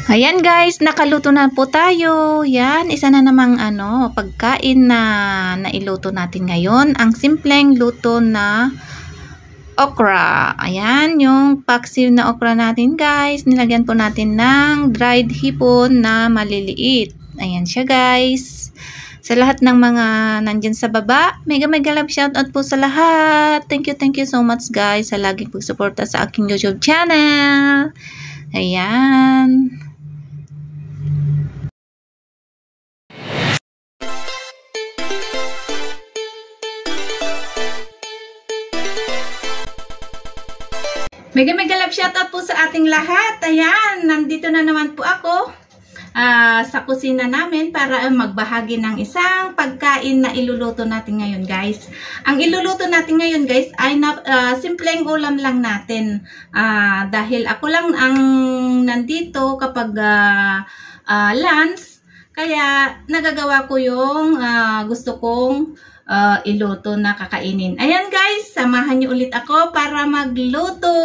Ayan guys, nakaluto na po tayo. Yan, isa na namang pagkain na nailuto natin ngayon. Ang simpleng luto na okra. Ayan, yung paksiw na okra natin guys. Nilagyan po natin ng dried hipon na maliliit. Ayan siya guys. Sa lahat ng mga nandyan sa baba, mega love shoutout po sa lahat. Thank you so much guys sa laging pagsuporta sa aking YouTube channel. Ayan. Mega love shoutout po sa ating lahat. Ayan, nandito na naman po ako sa kusina namin para magbahagi ng isang pagkain na iluluto natin ngayon guys. Ang iluluto natin ngayon guys ay simpleng ulam lang natin. Dahil ako lang ang nandito kapag lunch, kaya nagagawa ko yung gusto kong iluto na kakainin. Ayan guys, samahan niyo ulit ako para magluto.